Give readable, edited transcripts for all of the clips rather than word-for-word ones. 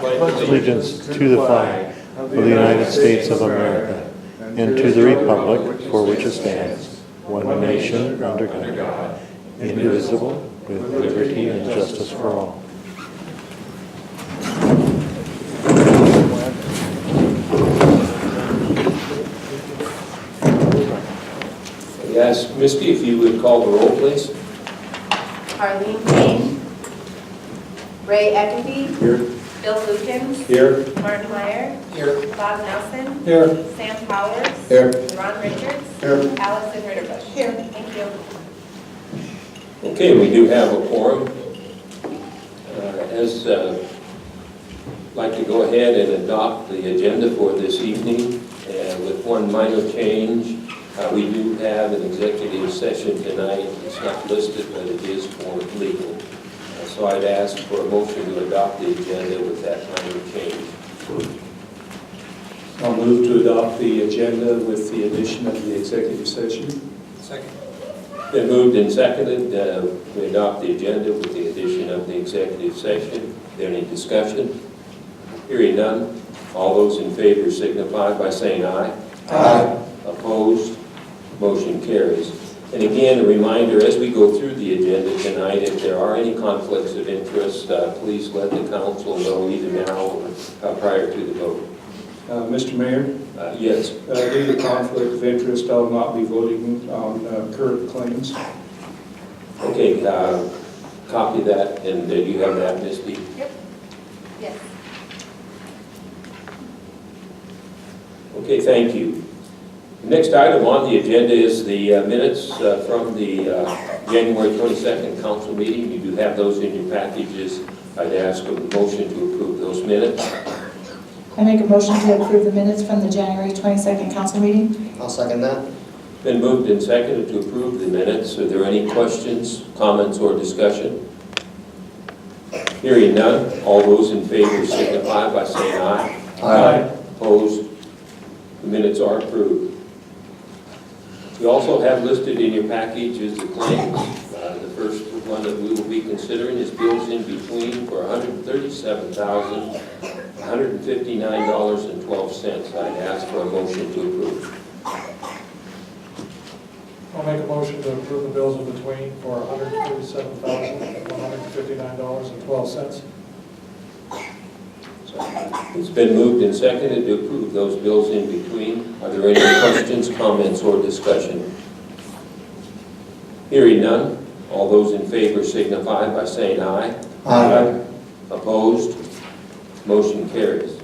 allegiance to the flag of the United States of America and to the republic for which it stands, one nation under God, indivisible, with liberty and justice for all. Yes, Misty, if you would call the roll, please. Arlene Payne. Ray Eckerby. Here. Bill Lukens. Here. Martin Meyer. Here. Bob Nelson. Here. Sam Powers. Here. Ron Richards. Here. Allison Ritterbusch. Here. Thank you. Okay, we do have a quorum. I'd like to go ahead and adopt the agenda for this evening, and with one minor change. We do have an executive session tonight. It's not listed, but it is for legal. So I'd ask for a motion to adopt the agenda with that minor change. I'll move to adopt the agenda with the addition of the executive session. Second. Been moved and seconded. We adopt the agenda with the addition of the executive session. Is there any discussion? Hearing none. All those in favor signify by saying aye. Aye. Opposed? Motion carries. And again, a reminder, as we go through the agenda tonight, if there are any conflicts of interest, please let the council know either now or prior to the vote. Mr. Mayor, Yes. due to conflict of interest, I will not be voting on current claims. Okay, copy that, and you have that, Misty? Yep. Yes. Okay, thank you. The next item on the agenda is the minutes from the January 22nd council meeting. You do have those in your packages. I'd ask for a motion to approve those minutes. I make a motion to approve the minutes from the January 22nd council meeting. I'll second that. Been moved and seconded to approve the minutes. Are there any questions, comments, or discussion? Hearing none, all those in favor signify by saying aye. Aye. Opposed? The minutes are approved. We also have listed in your package is the claims. The first one that we will be considering is bills in between for $137,159.12. I'd ask for a motion to approve. I'll make a motion to approve the bills in between for $137,159.12. It's been moved and seconded to approve those bills in between. Are there any questions, comments, or discussion? Hearing none, all those in favor signify by saying aye. Aye. Opposed? Motion carries.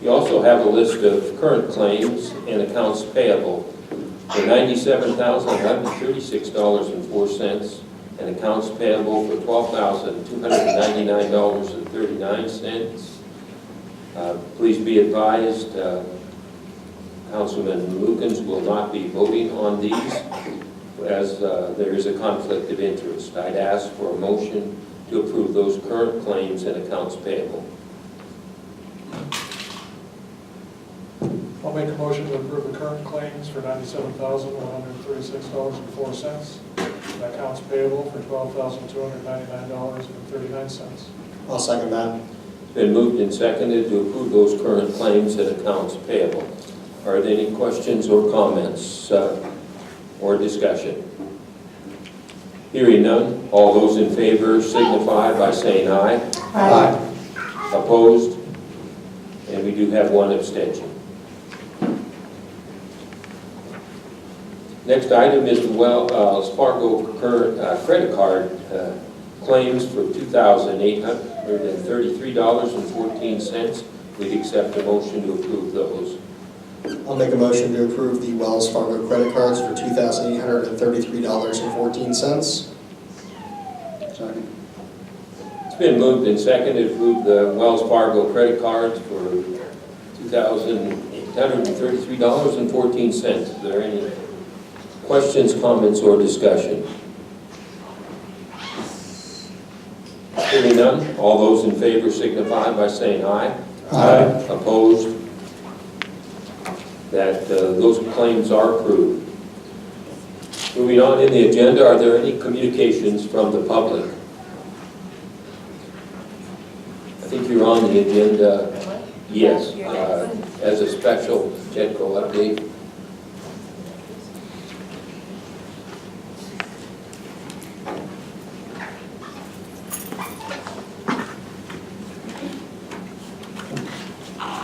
You also have a list of current claims and accounts payable for $97,136.04 and accounts payable for $12,299.39. Please be advised, Councilman Lukens will not be voting on these as there is a conflict of interest. I'd ask for a motion to approve those current claims and accounts payable. I'll make a motion to approve the current claims for $97,136.04 and accounts payable for $12,299.39. I'll second that. It's been moved and seconded to approve those current claims and accounts payable. Are there any questions or comments or discussion? Hearing none, all those in favor signify by saying aye. Aye. Opposed? And we do have one abstention. Next item is the Wells Fargo credit card claims for $2,833.14. We'd accept a motion to approve those. I'll make a motion to approve the Wells Fargo credit cards for $2,833.14. Second. It's been moved and seconded to approve the Wells Fargo credit cards for $2,833.14. Is there any questions, comments, or discussion? Hearing none, all those in favor signify by saying aye. Aye. Opposed? That those claims are approved. Moving on in the agenda, are there any communications from the public? I think you're on the agenda, What? yes, You're next. as a special JETCO update.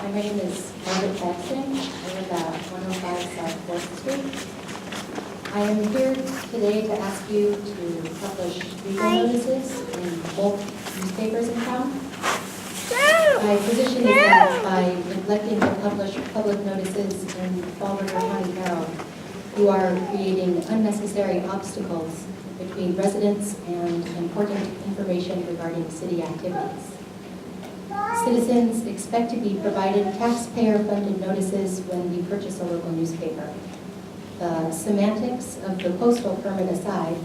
My name is Margaret Jackson. I live at 105 South 4th Street. I am here today to ask you to publish legal notices in both newspapers in town. My position is that by neglecting to publish public notices in Fall River County Herald, you are creating unnecessary obstacles between residents and important information regarding city activities. Citizens expect to be provided taxpayer-funded notices when we purchase a local newspaper. The semantics of the postal permit aside,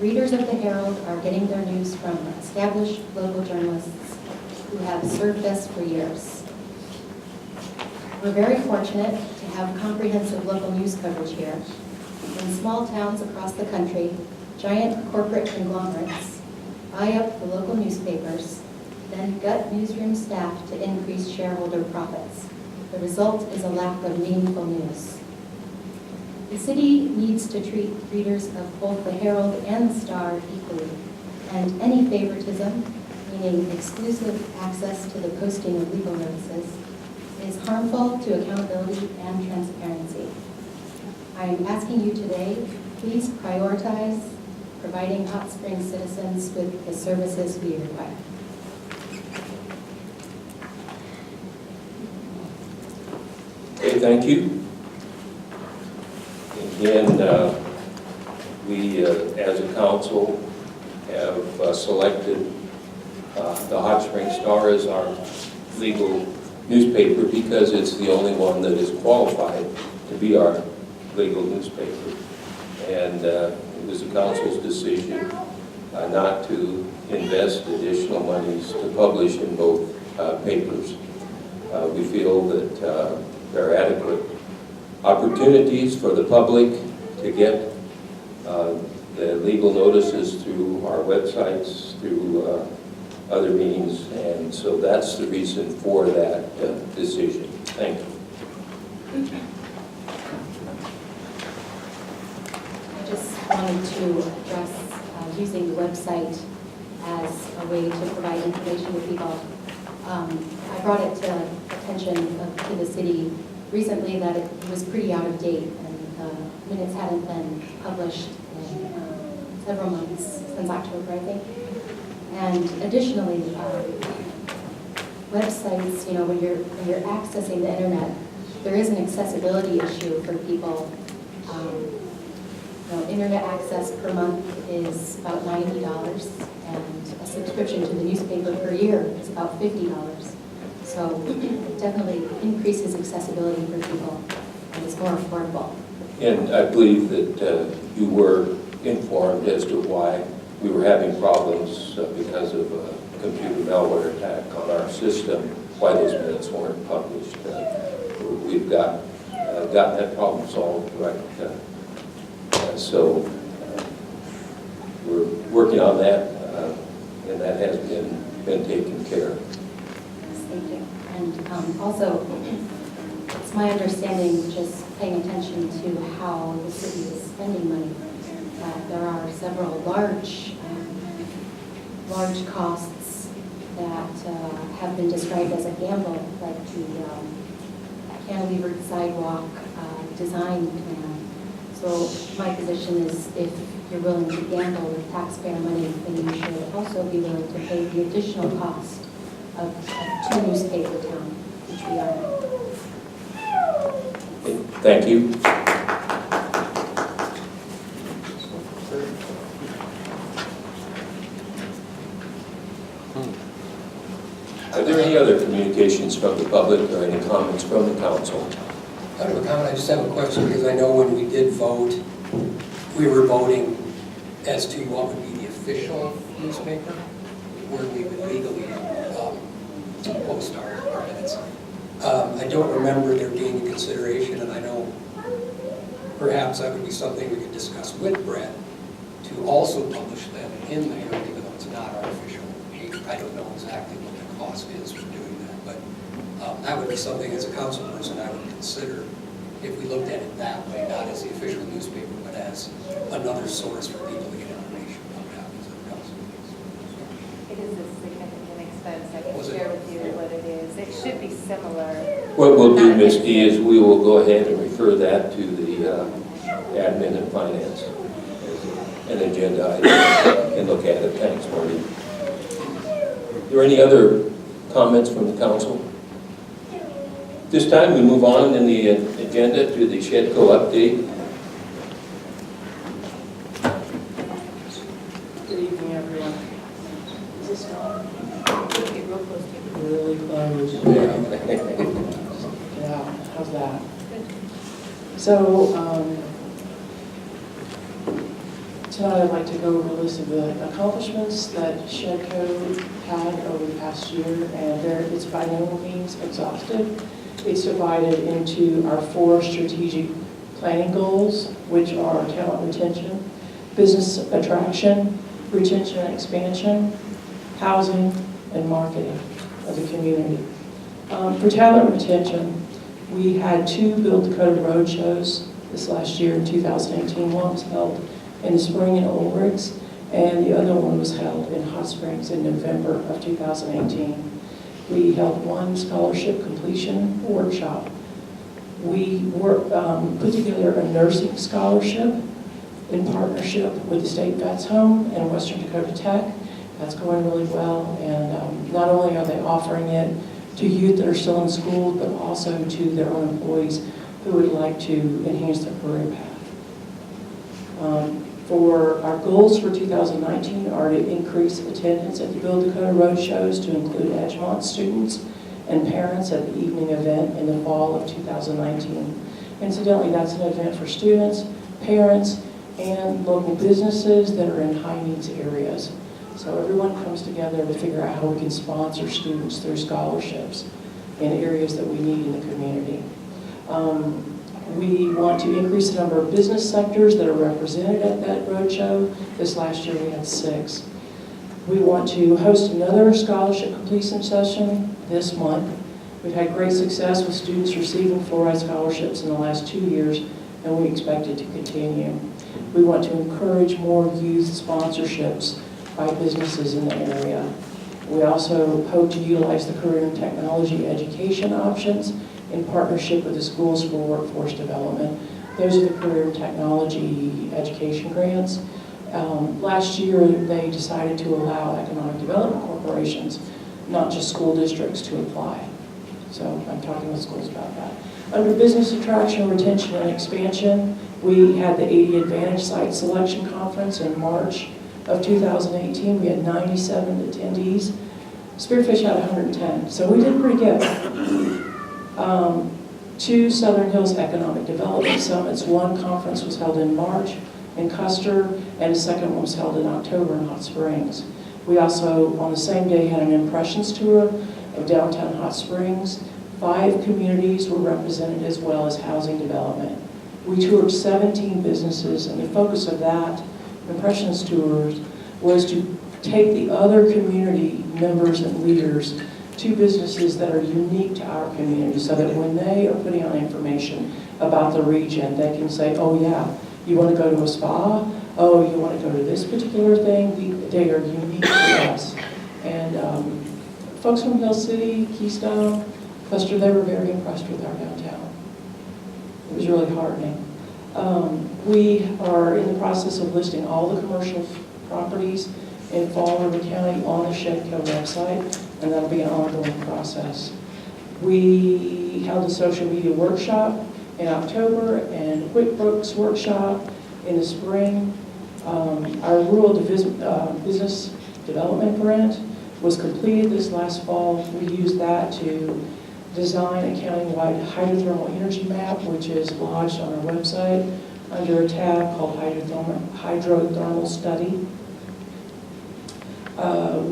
readers of the Herald are getting their news from established local journalists who have served us for years. We're very fortunate to have comprehensive local news coverage here. In small towns across the country, giant corporate conglomerates buy up the local newspapers, then gut newsroom staff to increase shareholder profits. The result is a lack of meaningful news. The city needs to treat readers of both the Herald and the Star equally, and any favoritism, meaning exclusive access to the posting of legal notices, is harmful to accountability and transparency. I am asking you today, please prioritize providing Hot Springs citizens with the services we require. Okay, thank you. Again, we, as a council, have selected the Hot Springs Star as our legal newspaper because it's the only one that is qualified to be our legal newspaper. And it was the council's decision not to invest additional monies to publish in both papers. We feel that there are adequate opportunities for the public to get the legal notices through our websites, through other means, and so that's the reason for that decision. Thank you. I just wanted to address using the website as a way to provide information to people. I brought it to attention to the city recently that it was pretty out of date, and minutes hadn't been published in several months, since October, I think. And additionally, websites, when you're accessing the internet, there is an accessibility issue for people. Internet access per month is about $90, and a subscription to the newspaper per year is about $50. So it definitely increases accessibility for people, and it's more affordable. And I believe that you were informed as to why we were having problems because of a computer malware attack on our system, why those minutes weren't published. We've gotten that problem solved, right? So we're working on that, and that has been taken care of. Thank you. And also, it's my understanding, just paying attention to how the city is spending money, that there are several large costs that have been described as a gamble, like the cantilevered sidewalk design plan. So my position is, if you're willing to gamble with taxpayer money, then you should also be willing to pay the additional cost of a two-newspaper town, which we are. Okay, thank you. Are there any other communications from the public or any comments from the council? I don't have a comment, I just have a question, because I know when we did vote, we were voting as to what would be the official newspaper, where we would legally post our minutes. I don't remember there being a consideration, and I know perhaps that would be something we could discuss with Brett, to also publish them in the Herald, even though it's not our official paper. I don't know exactly what the cost is for doing that. But that would be something as a council person I would consider if we looked at it that way, not as the official newspaper, but as another source for people to get information about what happens at the council meetings. It is a significant expense. I can Was it? share with you what it is. It should be similar. What we'll do, Ms. D, is we will go ahead and refer that to the admin and finance as an agenda item and look at it. Thanks, Marty. Are there any other comments from the council? This time we move on in the agenda to the Shedco update. Good evening, everyone. Is this on? Get real close to it. Really close. Yeah. Yeah, how's that? So, tonight I'd like to go over a list of the accomplishments that Shedco had over the past year, and it's by no means exhaustive. It's divided into our 4 strategic planning goals, which are talent retention, business attraction, retention and expansion, housing, and marketing of the community. For talent retention, we had 2 Build Dakota road shows this last year in 2018. One was held in the spring in Ulrichs, and the other one was held in Hot Springs in November of 2018. We held 1 scholarship completion workshop. We put together a nursing scholarship in partnership with the State Vets Home and Western Dakota Tech. That's going really well, and not only are they offering it to youth that are still in school, but also to their own employees who would like to enhance their career path. For our goals for 2019 are to increase attendance at the Build Dakota Road shows to include Edgemont students and parents at the evening event in the fall of 2019. Incidentally, that's an event for students, parents, and local businesses that are in high needs areas. So everyone comes together to figure out how we can sponsor students through scholarships in areas that we need in the community. We want to increase the number of business sectors that are represented at that roadshow. This last year we had 6. We want to host another scholarship completion session this month. We've had great success with students receiving fluoride scholarships in the last 2 years, and we expect it to continue. We want to encourage more youth sponsorships by businesses in the area. We also hope to utilize the career and technology education options in partnership with the Schools for Workforce Development. Those are the career and technology education grants. Last year, they decided to allow economic development corporations, not just school districts, to apply. So I'm talking with schools about that. Under business attraction, retention, and expansion, we had the 80 Advantage Site Selection Conference in March of 2018. We had 97 attendees. Spearfish had 110, so we did pretty good. 2 Southern Hills Economic Development Summits. One conference was held in March in Custer, and the second one was held in October in Hot Springs. We also, on the same day, had an impressions tour of downtown Hot Springs. 5 communities were represented, as well as housing development. We toured 17 businesses, and the focus of that impressions tours was to take the other community members and leaders to businesses that are unique to our community, so that when they are putting out information about the region, they can say, oh yeah, you want to go to a spa? Oh, you want to go to this particular thing? They are unique to us. And folks from Hill City, Keystone, Custer, they were very impressed with our downtown. It was really heartening. We are in the process of listing all the commercial properties in Fall River County on the Shedco website, and that'll be an ongoing process. We held a social media workshop in October and a QuickBooks workshop in the spring. Our rural business development grant was completed this last fall. We used that to design a county-wide hydrothermal energy map, which is lodged on our website under a tab called hydrothermal study.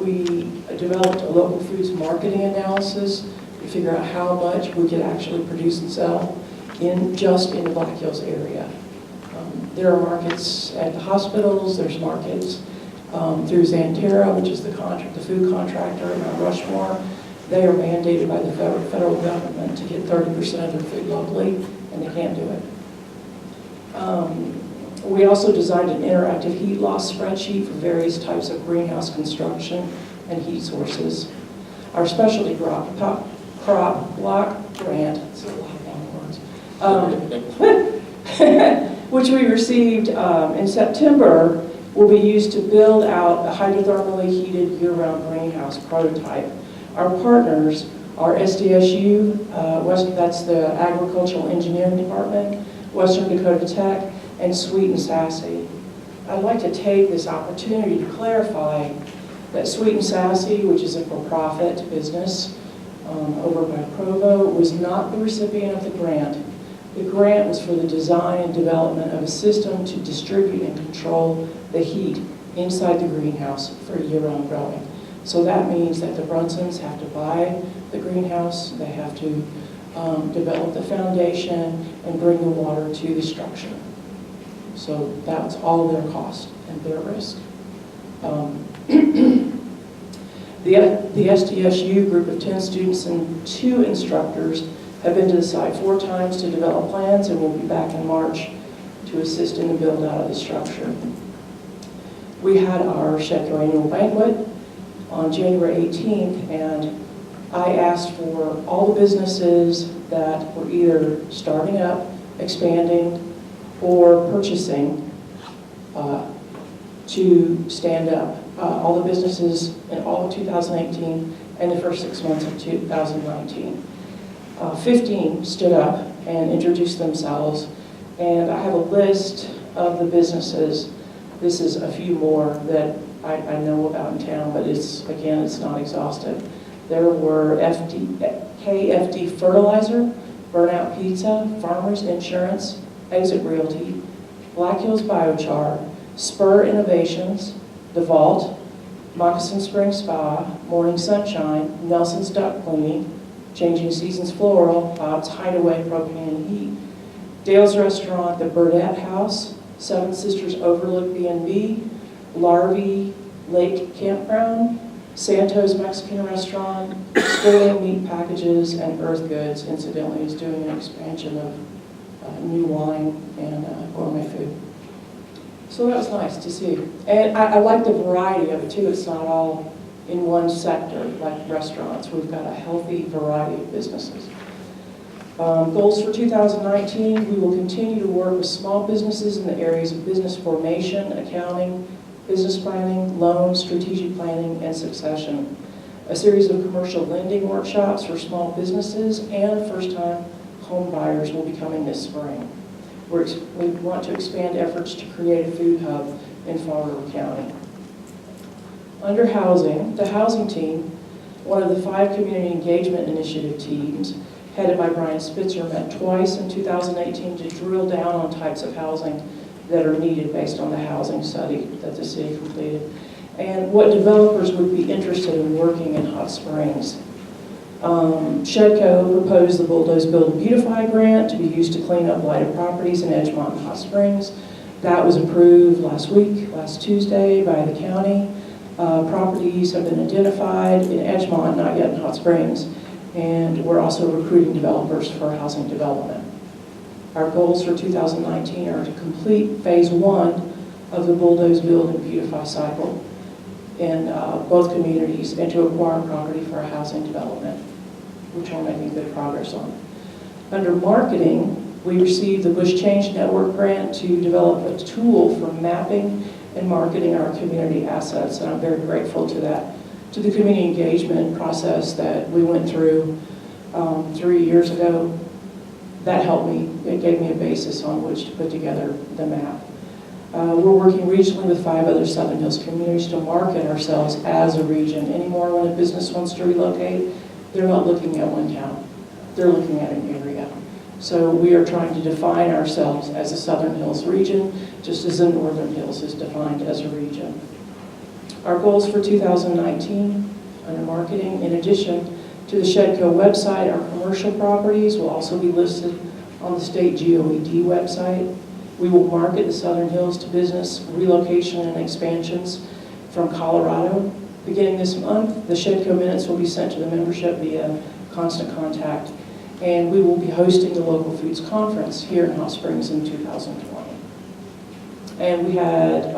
We developed a local foods marketing analysis to figure out how much we could actually produce and sell just in the Black Hills area. There are markets at the hospitals, there's markets through Xanterra, which is the food contractor in Mount Rushmore. They are mandated by the federal government to get 30% of their food locally, and they can't do it. We also designed an interactive heat loss spreadsheet for various types of greenhouse construction and heat sources. Our specialty crop block grant, it's a lot of long words, which we received in September, will be used to build out a hydrothermally heated year-round greenhouse prototype. Our partners are SDSU, that's the Agricultural Engineering Department, Western Dakota Tech, and Sweet and Sassy. I'd like to take this opportunity to clarify that Sweet and Sassy, which is a for-profit business over by Provo, was not the recipient of the grant. The grant was for the design and development of a system to distribute and control the heat inside the greenhouse for year-round growing. So that means that the Brunsons have to buy the greenhouse, they have to develop the foundation and bring the water to the structure. So that's all their cost and their risk. The SDSU group of 10 students and 2 instructors have been to the site 4 times to develop plans and will be back in March to assist in the build out of the structure. We had our Shedco annual banquet on January 18th, and I asked for all the businesses that were either starting up, expanding, or purchasing to stand up. All the businesses in all of 2018 and the first 6 months of 2019. 15 stood up and introduced themselves, and I have a list of the businesses. This is a few more that I know about in town, but it's not exhaustive. There were KFD Fertilizer, Burnout Pizza, Farmers Insurance, Exit Realty, Black Hills Biochar, Spur Innovations, The Vault, Moccasin Spring Spa, Morning Sunshine, Nelson's Duck Cleaning, Changing Seasons Floral, Bob's Hideaway Propane and Heat, Dale's Restaurant, The Burdette House, Seven Sisters Overlook B&B, Larvie Lake Campground, Santos Mexican Restaurant, Sterling Meat Packages, and Earth Goods, incidentally, is doing an expansion of new wine and gourmet food. So that was nice to see. And I like the variety of it too. It's not all in one sector like restaurants. We've got a healthy variety of businesses. Goals for 2019, we will continue to work with small businesses in the areas of business formation, accounting, business planning, loans, strategic planning, and succession. A series of commercial lending workshops for small businesses and first-time home buyers will be coming this spring. We want to expand efforts to create a food hub in Fall River County. Under housing, the housing team, one of the 5 community engagement initiative teams, headed by Brian Spitzer, met twice in 2018 to drill down on types of housing that are needed based on the housing study that the city completed, and what developers would be interested in working in Hot Springs. Shedco proposed the Bulldoze Build and Beautify grant to be used to clean up blighted properties in Edgemont and Hot Springs. That was approved last Tuesday by the county. Properties have been identified in Edgemont, not yet in Hot Springs, and we're also recruiting developers for housing development. Our goals for 2019 are to complete phase 1 of the Bulldoze Build and Beautify cycle in both communities and to acquire property for a housing development, which we're making good progress on. Under marketing, we received the Bush Change Network grant to develop a tool for mapping and marketing our community assets, and I'm very grateful to that, to the community engagement process that we went through 3 years ago. That helped me. It gave me a basis on which to put together the map. We're working regionally with 5 other Southern Hills communities to market ourselves as a region. Anymore, when a business wants to relocate, they're not looking at one town. They're looking at an area. So we are trying to define ourselves as a Southern Hills region, just as the Northern Hills is defined as a region. Our goals for 2019 under marketing, in addition to the Shedco website, our commercial properties will also be listed on the state GOED website. We will market the Southern Hills to business relocation and expansions from Colorado. Beginning this month, the Shedco minutes will be sent to the membership via Constant Contact, and we will be hosting the Local Foods Conference here in Hot Springs in 2020. And we had,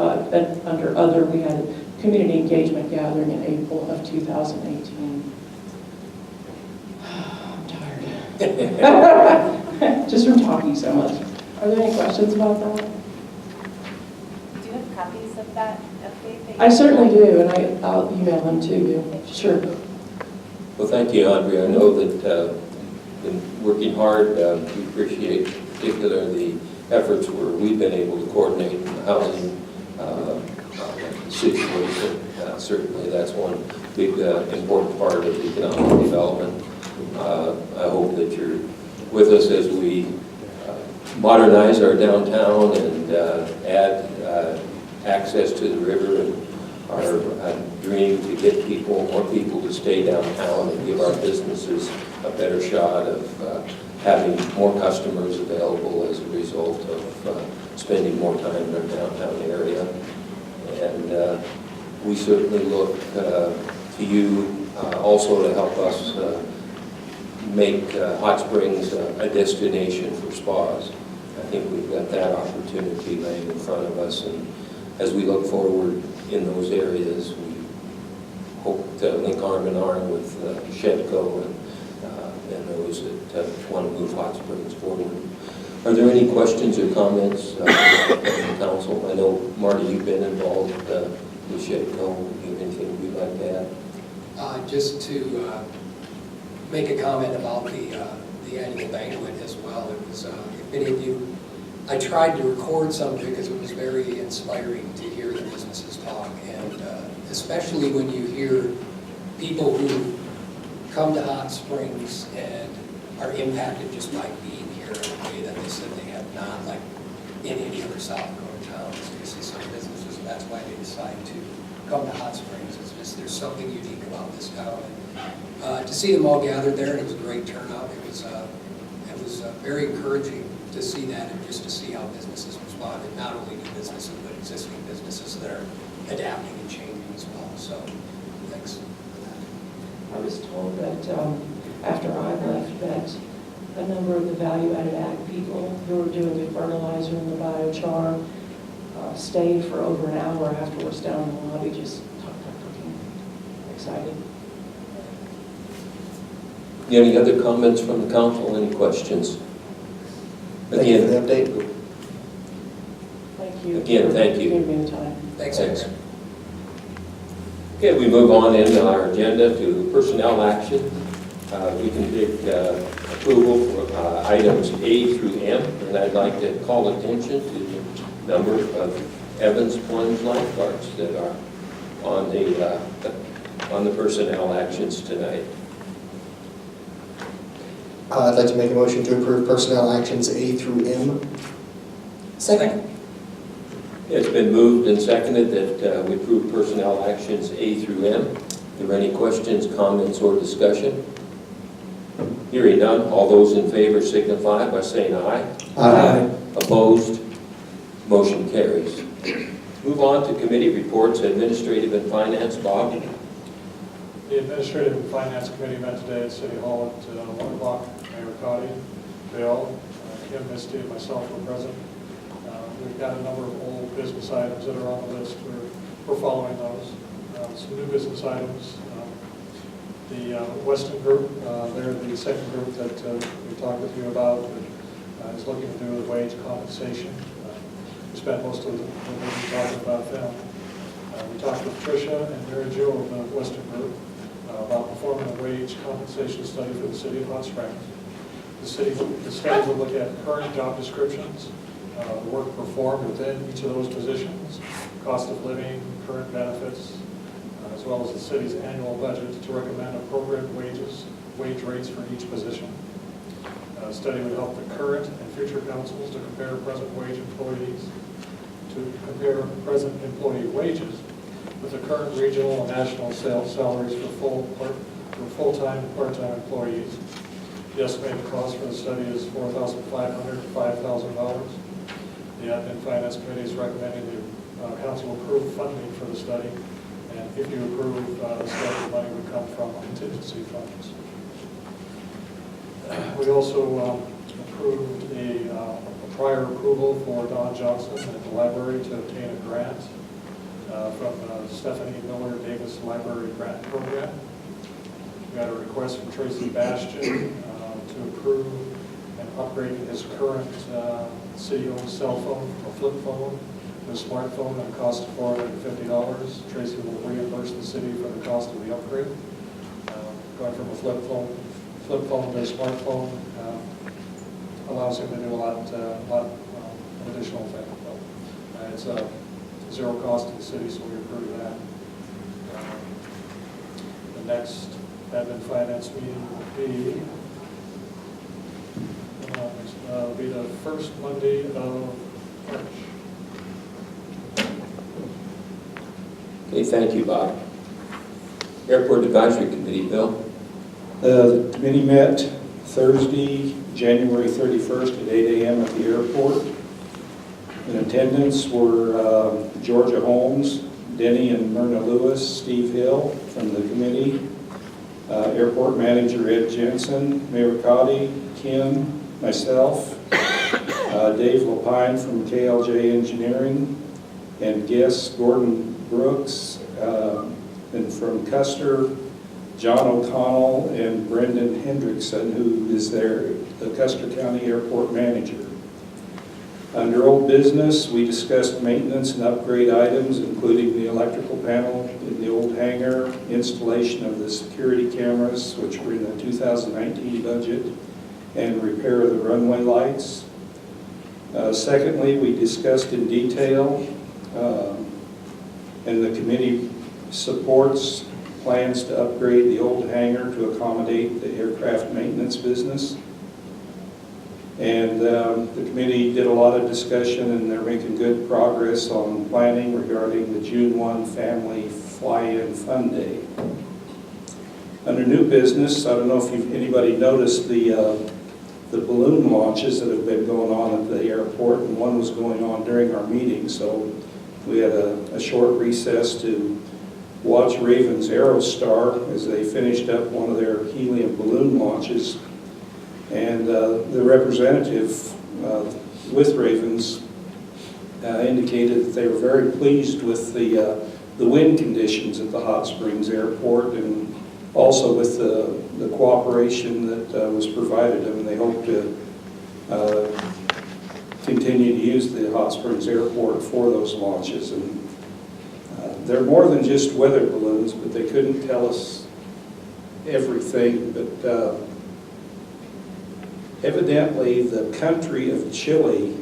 under other, we had a community engagement gathering in April of 2018. I'm tired. Just from talking so much. Are there any questions about that? Do you have copies of that update? that you- I certainly do, and I'll email them to you. Sure. Well, thank you, Andrea. I know that you've been working hard. We appreciate particularly the efforts where we've been able to coordinate the housing situation. Certainly, that's one big important part of economic development. I hope that you're with us as we modernize our downtown and add access to the river, and our dream to get more people to stay downtown and give our businesses a better shot of having more customers available as a result of spending more time in our downtown area. And we certainly look to you also to help us make Hot Springs a destination for spas. I think we've got that opportunity laying in front of us, and as we look forward in those areas, we hope to link arm in arm with Shedco and those that want to move Hot Springs forward. Are there any questions or comments from the council? I know, Marty, you've been involved with Shedco. Do you have anything you'd like to add? Just to make a comment about the annual banquet as well. It was, if any of you, I tried to record some of it because it was very inspiring to hear the businesses talk, and especially when you hear people who come to Hot Springs and are impacted just by being here in a way that they said they have not, like in any other South Dakota towns. You see some businesses, and that's why they decide to come to Hot Springs. It's just there's something unique about this town. And, to see them all gathered there, and it was a great turnout. It was very encouraging to see that, and just to see how businesses responded, not only new businesses, but existing businesses that are adapting and changing as well. So, thanks. I was told that after I left, that a number of the value-added ag people who were doing the fertilizer and the biochar stayed for over an hour afterwards down in the lobby, just talking, excited. Any other comments from the council? Any questions? Thank you for the update. Thank you. Again, thank you. For giving me the time. Thanks. Okay, we move on in our agenda to personnel action. We can take approval for items A through M, and I'd like to call attention to the number of Evans Plunge lifeguards that are on the personnel actions tonight. I'd like to make a motion to approve personnel actions A through M. Second. It's been moved and seconded that we approve personnel actions A through M. Are there any questions, comments, or discussion? Hearing none, all those in favor signify by saying aye. Aye. Opposed? Motion carries. Move on to committee reports, administrative and finance. Bob? The Administrative and Finance Committee met today at City Hall at 1 o'clock. Mayor Cotty, Bill, Kim, Misty, and myself were present. We've got a number of old business items that are on the list. We're following those. Some new business items. The Weston Group, they're the second group that we talked with you about, that is looking to do with wage compensation. We spent most of the meeting talking about them. We talked with Tricia and Mary Jo of the Western Group about performing a wage compensation study for the city of Hot Springs. The study will look at current job descriptions, the work performed within each of those positions, cost of living, current benefits, as well as the city's annual budget to recommend appropriate wage rates for each position. The study would help the current and future councils to compare present employee wages with the current regional and national sales salaries for full-time and part-time employees. The estimated cost for the study is $4,500 to $5,000. The Admin Finance Committee is recommending the council approve funding for the study And if you approve, the scheduled money would come from contingency funds. We also approved a prior approval for Don Johnson at the library to obtain a grant from Stephanie Miller Davis Library Grant Program. We got a request from Tracy Bastian to approve and upgrade his current city-owned cell phone, a flip phone, to a smartphone at a cost of $450. Tracy will reimburse the city for the cost of the upgrade. Going from a flip phone to a smartphone allows him to do a lot of additional things. But, it's a zero cost to the city, so we approve that. The next admin finance meeting will be the first Monday of March. Okay, thank you, Bob. Airport Advisory Committee, Bill? The committee met Thursday, January 31st at 8 a.m. at the airport. In attendance were Georgia Holmes, Denny and Myrna Lewis, Steve Hill from the committee, Airport Manager Ed Jensen, Mayor Cotty, Kim, myself, Dave Lapine from KLJ Engineering, and guests Gordon Brooks, and from Custer, John O'Connell and Brendan Hendrickson, who is the Custer County Airport Manager. Under old business, we discussed maintenance and upgrade items, including the electrical panel in the old hangar, installation of the security cameras, which were in the 2019 budget, and repair of the runway lights. Secondly, we discussed in detail, and the committee supports plans to upgrade the old hangar to accommodate the aircraft maintenance business. And the committee did a lot of discussion, and they're making good progress on planning regarding the June 1 Family Fly-In Fun Day. Under new business, I don't know if anybody noticed the balloon launches that have been going on at the airport, and one was going on during our meeting, so we had a short recess to watch Ravens Aerostar as they finished up one of their helium balloon launches. And the representative with Ravens indicated that they were very pleased with the wind conditions at the Hot Springs Airport, and also with the cooperation that was provided them. They hope to continue to use the Hot Springs Airport for those launches. And they're more than just weather balloons, but they couldn't tell us everything. But evidently, the country of Chile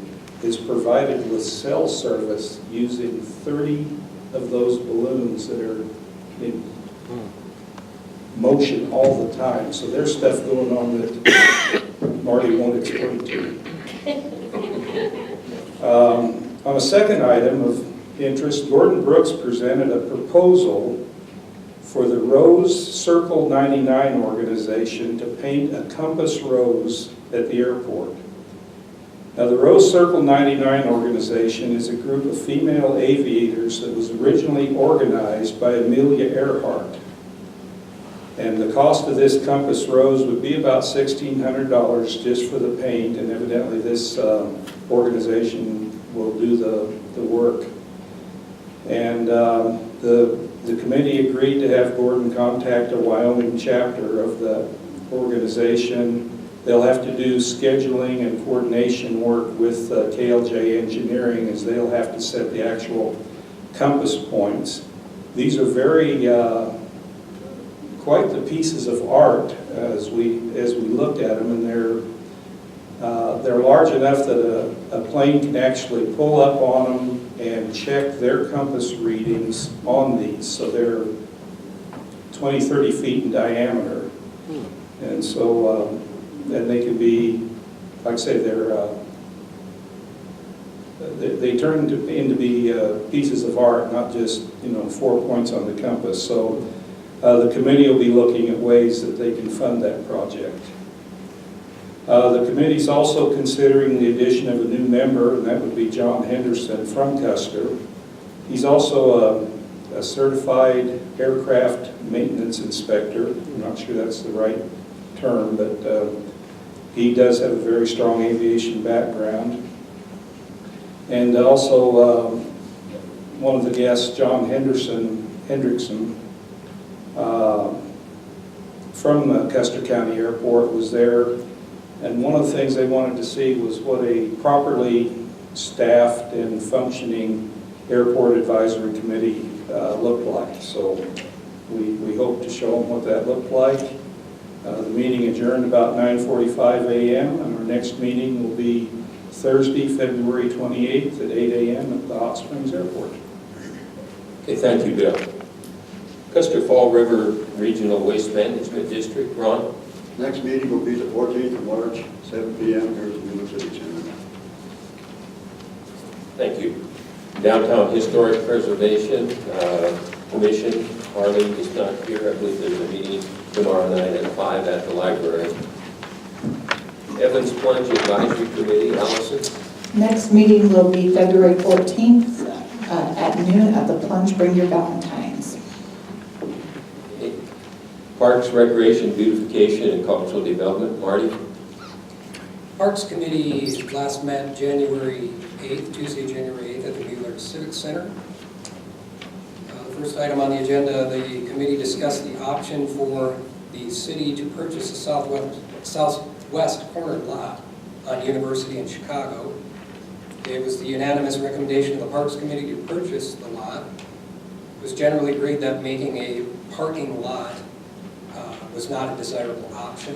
is provided with cell service using 30 of those balloons that are in motion all the time. So there's stuff going on that Marty won't explain to you. On a second item of interest, Gordon Brooks presented a proposal for the Rose Circle 99 organization to paint a compass rose at the airport. Now, the Rose Circle 99 organization is a group of female aviators that was originally organized by Amelia Earhart. And the cost of this compass rose would be about $1,600 just for the paint, and evidently this organization will do the work. And the committee agreed to have Gordon contact a Wyoming chapter of the organization. They'll have to do scheduling and coordination work with KLJ Engineering, as they'll have to set the actual compass points. These are very quite the pieces of art as we looked at them, and they're large enough that a plane can actually pull up on them and check their compass readings on these. So they're 20, 30 feet in diameter. And so, and they can be, like I say, they turn into be pieces of art, not just, 4 points on the compass. So the committee will be looking at ways that they can fund that project. The committee's also considering the addition of a new member, and that would be John Henderson from Custer. He's also a certified aircraft maintenance inspector. I'm not sure that's the right term, but he does have a very strong aviation background. And also, one of the guests, John Hendrickson, from Custer County Airport, was there. And one of the things they wanted to see was what a properly staffed and functioning airport advisory committee looked like. So we hope to show them what that looked like. The meeting adjourned about 9:45 a.m. and our next meeting will be Thursday, February 28th at 8 a.m. at the Hot Springs Airport. Okay, thank you, Bill. Custer Fall River Regional Waste Management District, Ron? Next meeting will be the 14th of March, 7 p.m. here at the Mueller Civic Center. Thank you. Downtown Historic Preservation Commission, Harley is not here. I believe there's a meeting tomorrow night at 5 at the library. Evans Plunge Advisory Committee, Allison? Next meeting will be February 14th at noon at the Plunge. Bring your Valentines. Parks, Recreation, Beautification, and Cultural Development, Marty? Parks Committee last met January 8th, Tuesday, January 8th at the Mueller Civic Center. The first item on the agenda, the committee discussed the option for the city to purchase the southwest corner lot on University in Chicago. It was the unanimous recommendation of the Parks Committee to purchase the lot. It was generally agreed that making a parking lot was not a desirable option.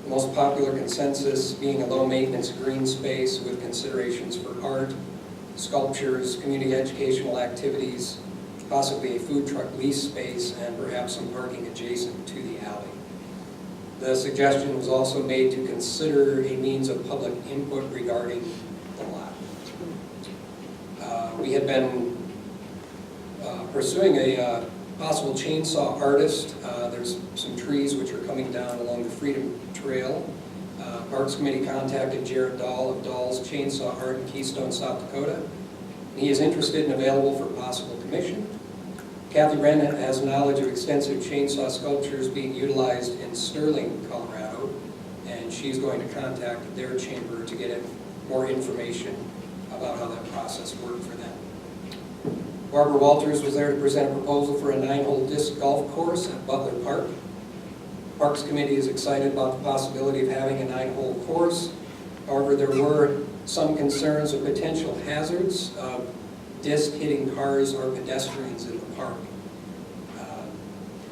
The most popular consensus being a low-maintenance green space with considerations for art, sculptures, community educational activities, possibly a food truck lease space, and perhaps some parking adjacent to the alley. The suggestion was also made to consider a means of public input regarding the lot. We had been pursuing a possible chainsaw artist. There's some trees which are coming down along the Freedom Trail. Parks Committee contacted Jared Dahl of Dahl's Chainsaw Art in Keystone, South Dakota. He is interested and available for possible commission. Kathy Wren has knowledge of extensive chainsaw sculptures being utilized in Sterling, Colorado, and she's going to contact their chamber to get more information about how that process worked for them. Barbara Walters was there to present a proposal for a 9-hole disc golf course at Butler Park. Parks Committee is excited about the possibility of having a 9-hole course. However, there were some concerns of potential hazards of disc hitting cars or pedestrians in the park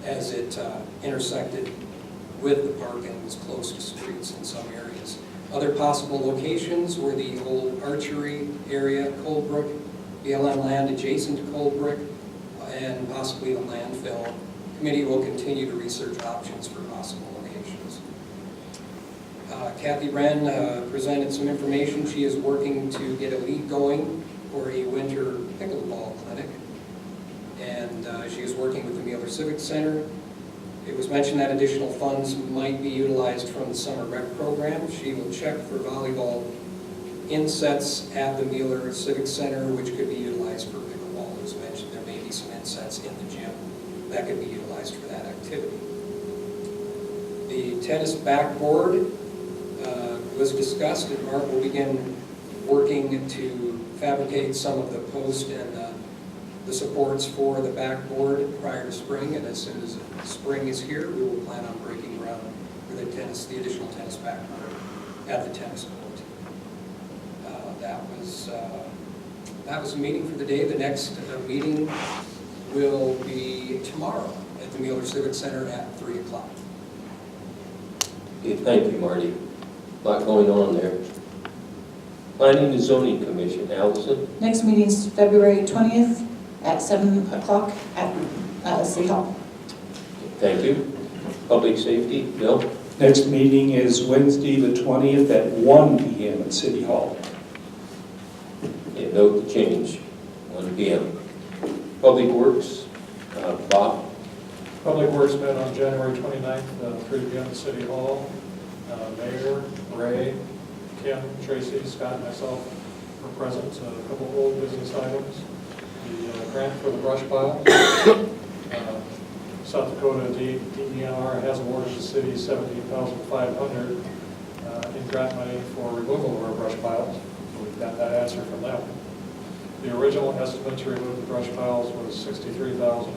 as it intersected with the park and was close to streets in some areas. Other possible locations were the old archery area, Coldbrook, BLM land adjacent to Coldbrook, and possibly the landfill. Committee will continue to research options for possible locations. Kathy Wren presented some information. She is working to get a lead going for a winter pickleball clinic, and she is working with the Mueller Civic Center. It was mentioned that additional funds might be utilized from the summer rec program. She will check for volleyball insets at the Mueller Civic Center, which could be utilized for pickleball. As mentioned, there may be some insets in the gym that could be utilized for that activity. The tennis backboard was discussed, and Mark will begin working to fabricate some of the post and the supports for the backboard prior to spring, and as soon as spring is here, we will plan on breaking ground for the additional tennis backboard at the tennis court. That was a meeting for the day. The next meeting will be tomorrow at the Mueller Civic Center at 3 o'clock. Okay, thank you, Marty. A lot going on there. Planning and Zoning Commission, Allison? Next meeting is February 20th at 7 o'clock at City Hall. Thank you. Public Safety, Bill? Next meeting is Wednesday, the 20th at 1 p.m. at City Hall. Yeah, note the change, 1 p.m. Public Works, Bob? Public Works met on January 29th, 3 p.m. at City Hall. Mayor, Ray, Kim, Tracy, Scott, and myself were present. A couple of old business items. the grant for the brush pile. South Dakota DENR has awarded the city $17,500 in grant money for removal of our brush piles. We've got that answer from them. The original estimate to remove the brush piles was $63,000.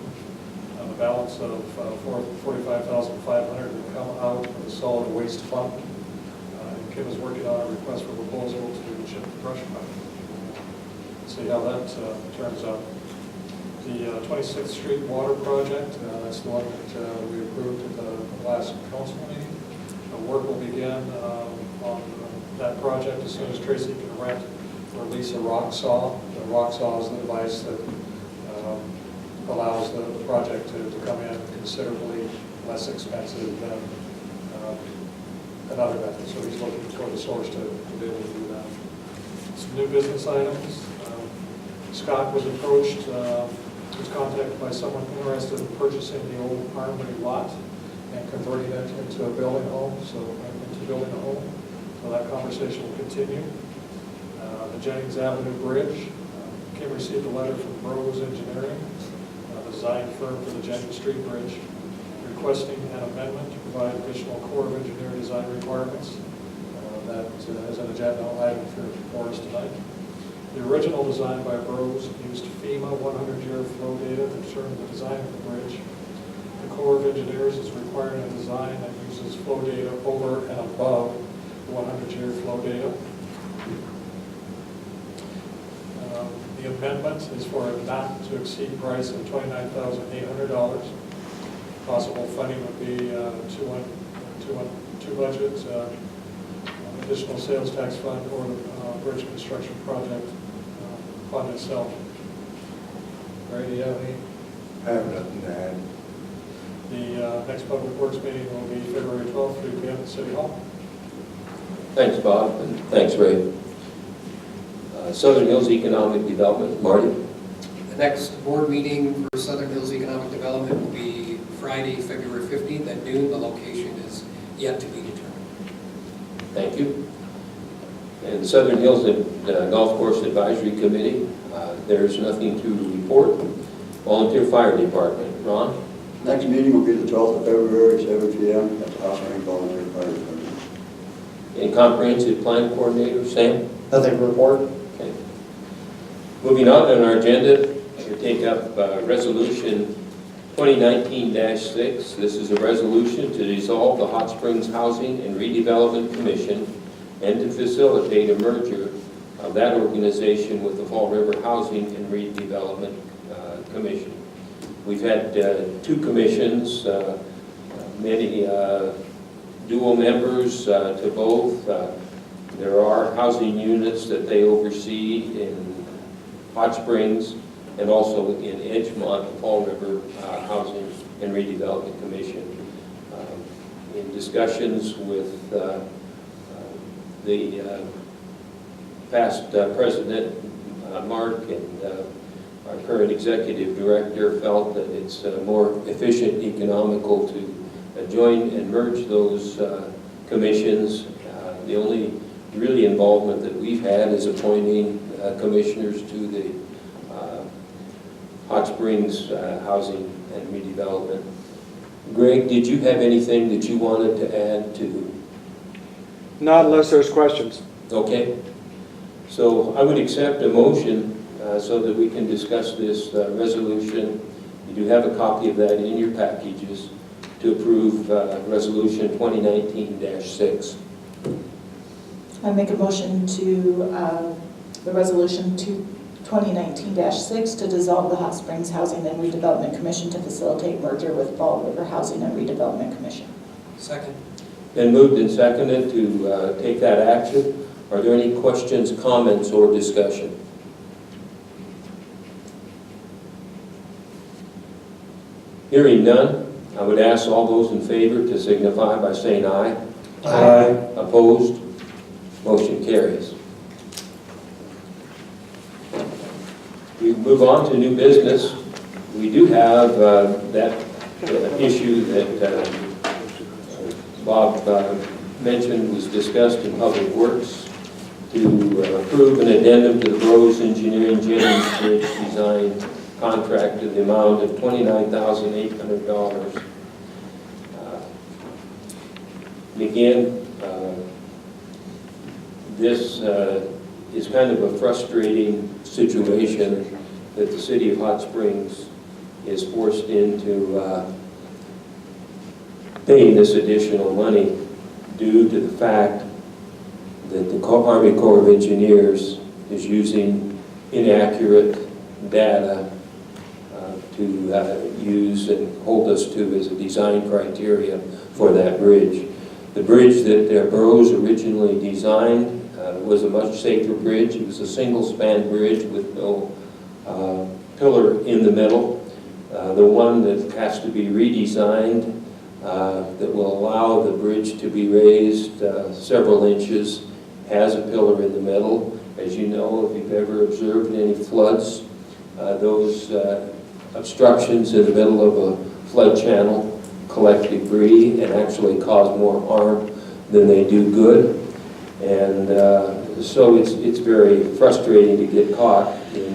The balance of $45,500 will come out of the solid waste fund. And Kim is working on a request for proposal to chip the brush pile. See how that turns out. The 26th Street Water Project, that's the one that we approved at the last council meeting. The work will begin on that project as soon as Tracy can rent or lease a rock saw. The rock saw is the device that allows the project to come in considerably less expensive than another method. So he's looking for the source to be able to do that. Some new business items. Scott was approached, was contacted by someone interested in purchasing the old Armory lot and converting it into a building home, so that conversation will continue. The Jennings Avenue Bridge, Kim received a letter from Bros Engineering, the design firm for the Jennings Street Bridge, requesting an amendment to provide additional Corps of Engineer design requirements. That is an agenda item for us tonight. The original design by Bros used FEMA 100-year flow data to determine the design of the bridge. The Corps of Engineers is requiring a design that uses flow data over and above the 100-year flow data. The amendment is for a not-to-exceed price of $29,800. Possible funding would be two budgets, additional sales tax fund or the bridge construction project fund itself. Ray, do you have any? I have nothing to add. The next Public Works meeting will be February 12th, 3 p.m. at City Hall. Thanks, Bob, and thanks, Ray. Southern Hills Economic Development, Marty. The next board meeting for Southern Hills Economic Development will be Friday, February 15th at noon. The location is yet to be determined. Thank you. And the Southern Hills Golf Course Advisory Committee, there's nothing to report. Volunteer Fire Department, Ron? Next meeting will be the 12th of February, 7 p.m. at the House Spring Volunteer Fire Department. Any comprehensive plan coordinator, Sam? Nothing to report. Okay. Moving on our agenda, we take up Resolution 2019-6. This is a resolution to dissolve the Hot Springs Housing and Redevelopment Commission and to facilitate a merger of that organization with the Fall River Housing and Redevelopment Commission. We've had two commissions, many dual members to both. There are housing units that they oversee in Hot Springs and also in Edgemont, the Fall River Housing and Redevelopment Commission. In discussions with the past president, Mark, and our current executive director felt that it's more efficient, economical to join and merge those commissions. The only really involvement that we've had is appointing commissioners to the Hot Springs Housing and Redevelopment. Greg, did you have anything that you wanted to add to? Not unless there's questions. Okay. So I would accept a motion so that we can discuss this resolution. You do have a copy of that in your packages to approve Resolution 2019-6. I make a motion to the resolution 2019-6 to dissolve the Hot Springs Housing and Redevelopment Commission to facilitate merger with Fall River Housing and Redevelopment Commission. Second. Been moved and seconded to take that action. Are there any questions, comments, or discussion? Hearing none, I would ask all those in favor to signify by saying aye. Aye. Opposed? Motion carries. We move on to new business. We do have that issue that Bob mentioned was discussed in Public Works. to approve an addendum to the Bros Engineering Jennings Bridge design contract to the amount of $29,800. Again, this is kind of a frustrating situation that the city of Hot Springs is forced into paying this additional money due to the fact that the Army Corps of Engineers is using inaccurate data to use and hold us to as a design criteria for that bridge. The bridge that Bros originally designed was a much safer bridge. It was a single-span bridge with no pillar in the middle. The one that has to be redesigned that will allow the bridge to be raised several inches has a pillar in the middle. As you know, if you've ever observed any floods, those obstructions in the middle of a flood channel collect debris and actually cause more harm than they do good. And so it's very frustrating to get caught in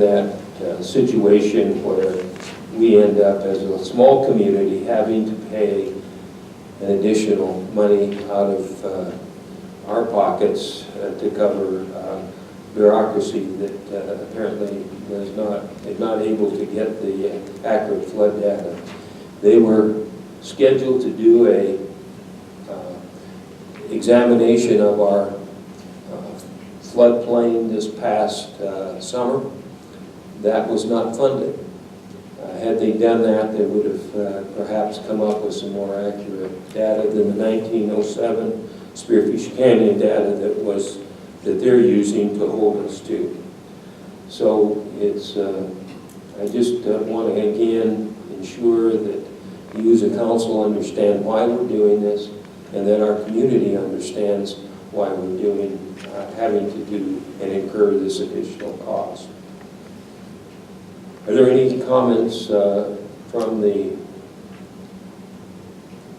that situation where we end up as a small community having to pay an additional money out of our pockets to cover bureaucracy that apparently was not able to get the accurate flood data. They were scheduled to do a examination of our floodplain this past summer. That was not funded. Had they done that, they would have perhaps come up with some more accurate data than the 1907 Spearfish Canyon data that they're using to hold us to. So it's, I just want to again ensure that you as a council understand why we're doing this and that our community understands why we're having to do and incur this additional cost. Are there any comments from the,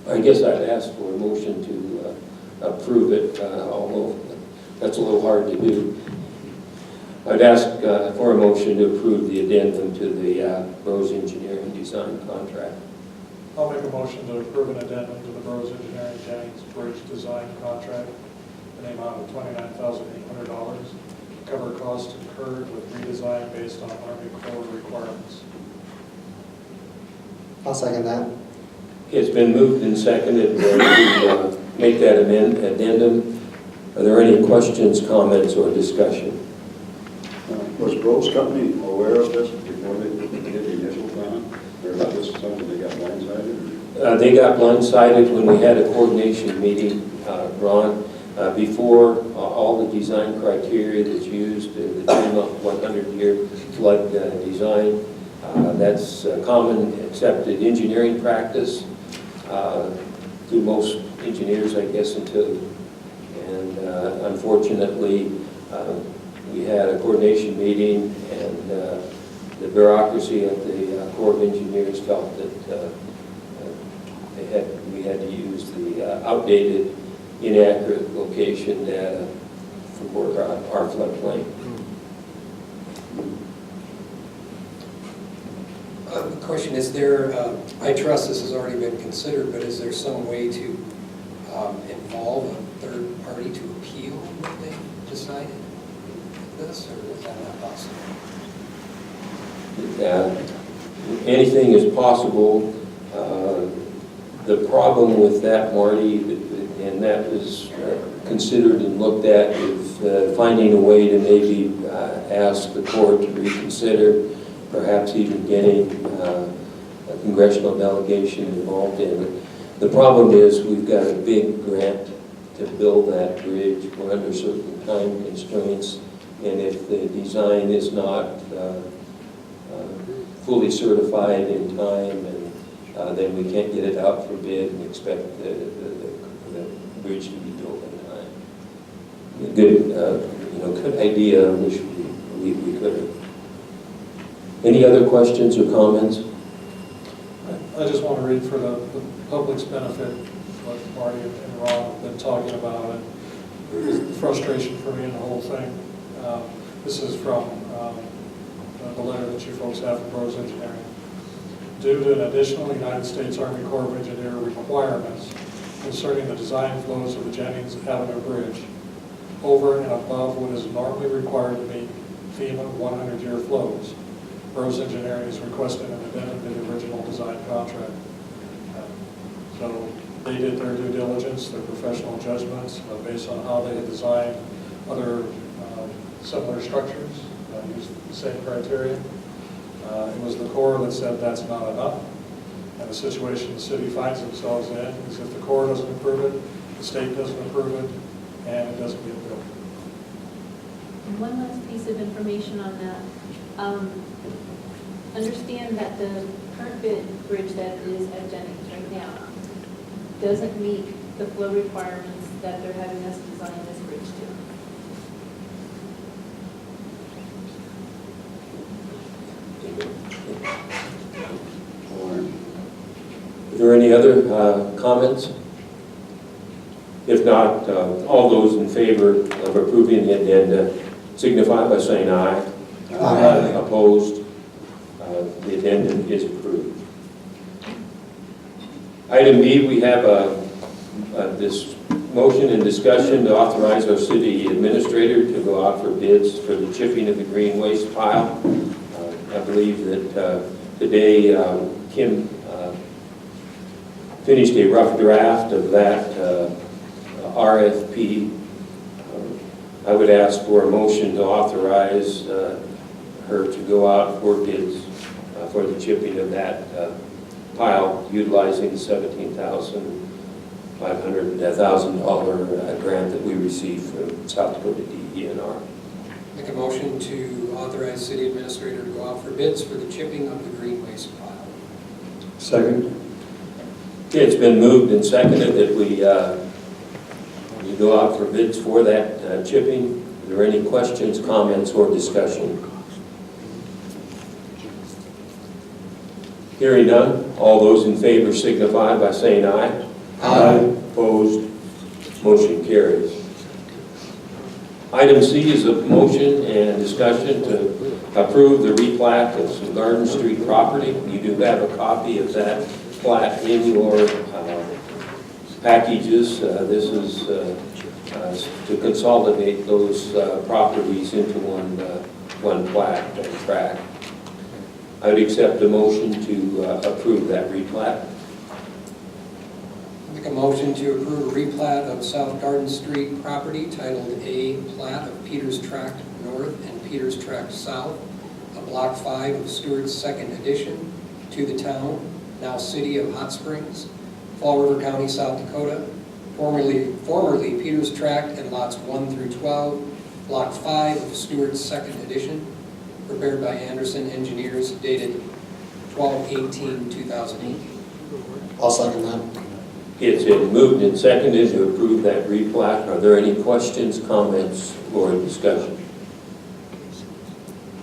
I guess I'd ask for a motion to approve it, although that's a little hard to do. I'd ask for a motion to approve the addendum to the Bros Engineering Design contract. I'll make a motion to approve an addendum to the Bros Engineering Jennings Bridge design contract in the amount of $29,800 to cover costs incurred with redesign based on Army Corps requirements. I'll second that. It's been moved and seconded to make that addendum. Are there any questions, comments, or discussion? Was Bros Company aware of this before they did the initial plan? Or is this something they got blindsided? They got blindsided when we had a coordination meeting, Ron, before all the design criteria that's used, the 100-year flood design. That's common accepted engineering practice to most engineers, I guess, and unfortunately, we had a coordination meeting, and the bureaucracy at the Corps of Engineers felt that we had to use the outdated, inaccurate location data for our floodplain. The question is there, I trust this has already been considered, but is there some way to involve a third party to appeal what they decided this, or is that not possible? Anything is possible. The problem with that, Marty, and that was considered and looked at, is finding a way to maybe ask the court to reconsider, perhaps even getting a congressional delegation involved in it. The problem is we've got a big grant to build that bridge. We're under certain time constraints, and if the design is not fully certified in time, and then we can't get it out for bid and expect the bridge to be built in time. Good idea. I wish we could have. Any other questions or comments? I just want to read for the public's benefit. what Marty and Ron have been talking about, and the frustration for me in the whole thing. This is from the letter that you folks have from Bros Engineering. Due to an additional United States Army Corps of Engineer requirements concerning the design flows of the Jennings Avenue Bridge, over and above what is normally required to meet FEMA 100-year flows, Bros Engineering is requesting an addendum to the original design contract. So they did their due diligence, their professional judgments, based on how they had designed other similar structures, used the same criteria. It was the Corps that said that's not enough. And the situation the city finds themselves in is if the Corps doesn't approve it, the state doesn't approve it, and it doesn't get built. And one last piece of information on that. Understand that the current bridge that is at Jennings right now doesn't meet the flow requirements that they're having us design this bridge to. Are there any other comments? If not, all those in favor of approving the addenda signify by saying aye. Aye. Opposed? The addendum is approved. Item B, we have this motion and discussion to authorize our city administrator to go out for bids for the chipping of the green waste pile. I believe that today Kim finished a rough draft of that RFP. I would ask for a motion to authorize her to go out for bids for the chipping of that pile, utilizing the $17,500 grant that we received from South Dakota DENR. Make a motion to authorize city administrator to go out for bids for the chipping of the green waste pile. Second. Okay, it's been moved and seconded that we go out for bids for that chipping. Are there any questions, comments, or discussion? Hearing none, all those in favor signify by saying aye. Aye. Opposed? Motion carries. Item C is a motion and discussion to approve the replat of some Garden Street property. You do have a copy of that plat in your packages. This is to consolidate those properties into one plat and tract. I would accept a motion to approve that replat. Make a motion to approve a replat of South Garden Street property titled A, Plat of Peters Tract North and Peters Tract South, a Block 5 of Stewart's Second Edition, to the town, now City of Hot Springs, Fall River County, South Dakota, formerly Peters Tract and lots 1 through 12, Block 5 of Stewart's Second Edition, prepared by Anderson Engineers, dated 12/18/2018. I'll second that. It's been moved and seconded to approve that replat. Are there any questions, comments, or discussion?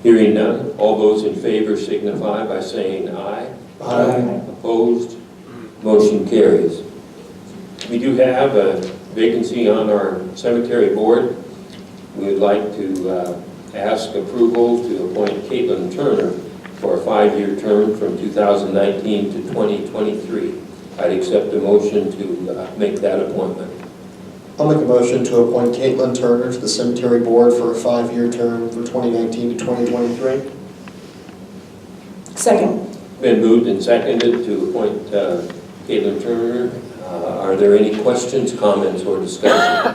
Hearing none, all those in favor signify by saying aye. Aye. Opposed? Motion carries. We do have a vacancy on our cemetery board. We would like to ask approval to appoint Caitlin Turner for a 5-year term from 2019 to 2023. I'd accept a motion to make that appointment. I'll make a motion to appoint Caitlin Turner to the cemetery board for a 5-year term for 2019 to 2023. Second. Been moved and seconded to appoint Caitlin Turner. Are there any questions, comments, or discussion?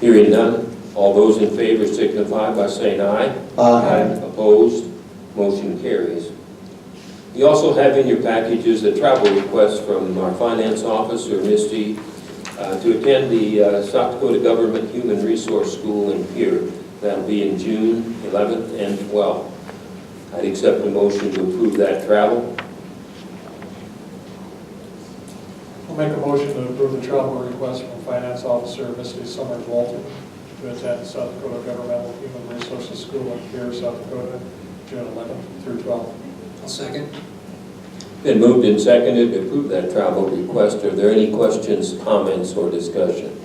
Hearing none, all those in favor signify by saying aye. Aye. Opposed? Motion carries. You also have in your packages a travel request from our finance officer, Misty, to attend the South Dakota Government Human Resource School in Pierre. That'll be in June 11th and 12th. I'd accept a motion to approve that travel. I'll make a motion to approve the travel request from Finance Officer Misty Summers Walton to attend South Dakota Governmental Human Resources School in Pierre, South Dakota, June 11th through 12th. I'll second. Been moved and seconded to approve that travel request. Are there any questions, comments, or discussion?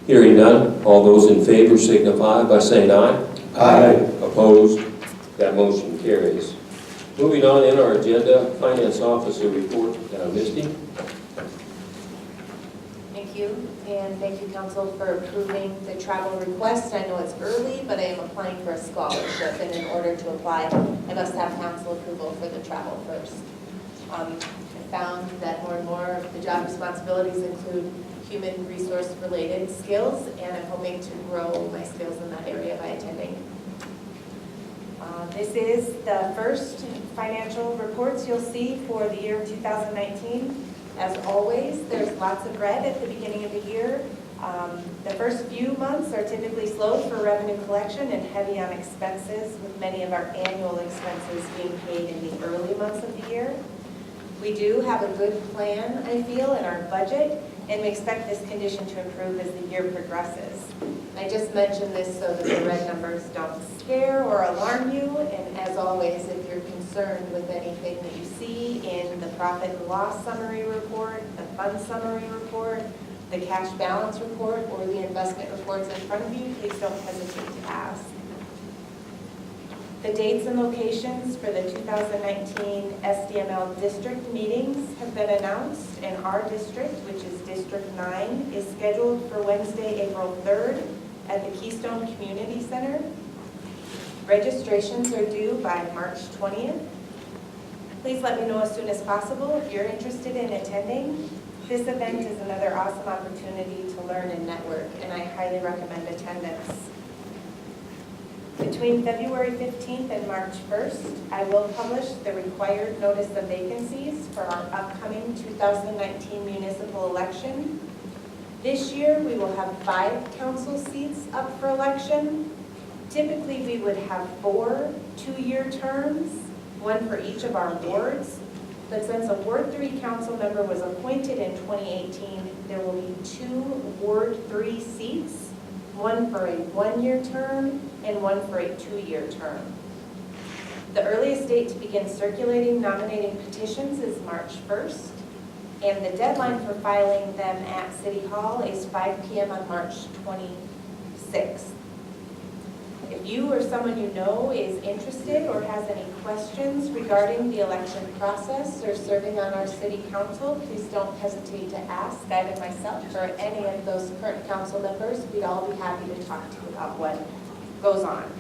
Hearing none, all those in favor signify by saying aye. Aye. Opposed? That motion carries. Moving on in our agenda, Finance Officer report. Misty? Thank you, and thank you, council, for approving the travel request. I know it's early, but I am applying for a scholarship, and in order to apply, I must have council approval for the travel first. I found that more and more of the job responsibilities include human resource related skills, and I'm hoping to grow my skills in that area by attending. This is the first financial reports you'll see for the year 2019. As always, there's lots of red at the beginning of the year. The first few months are typically slow for revenue collection and heavy on expenses, with many of our annual expenses being paid in the early months of the year. We do have a good plan, I feel, in our budget, and we expect this condition to improve as the year progresses. I just mentioned this so that the red numbers don't scare or alarm you, and as always, if you're concerned with anything that you see in the profit and loss summary report, the fund summary report, the cash balance report, or the investment reports in front of you, please don't hesitate to ask. The dates and locations for the 2019 SDML district meetings have been announced, and our district, which is District 9, is scheduled for Wednesday, April 3rd at the Keystone Community Center. Registrations are due by March 20th. Please let me know as soon as possible if you're interested in attending. This event is another awesome opportunity to learn and network, and I highly recommend attendance. Between February 15th and March 1st, I will publish the required notice of vacancies for our upcoming 2019 municipal election. This year, we will have 5 council seats up for election. Typically, we would have 4 two-year terms, 1 for each of our wards. But since a Ward 3 council member was appointed in 2018, there will be 2 Ward 3 seats, 1 for a 1-year term and 1 for a 2-year term. The earliest date to begin circulating nominating petitions is March 1st, and the deadline for filing them at City Hall is 5 p.m. on March 26th. If you or someone you know is interested or has any questions regarding the election process or serving on our city council, please don't hesitate to ask either myself or any of those current council members. We'd all be happy to talk to you about what goes on.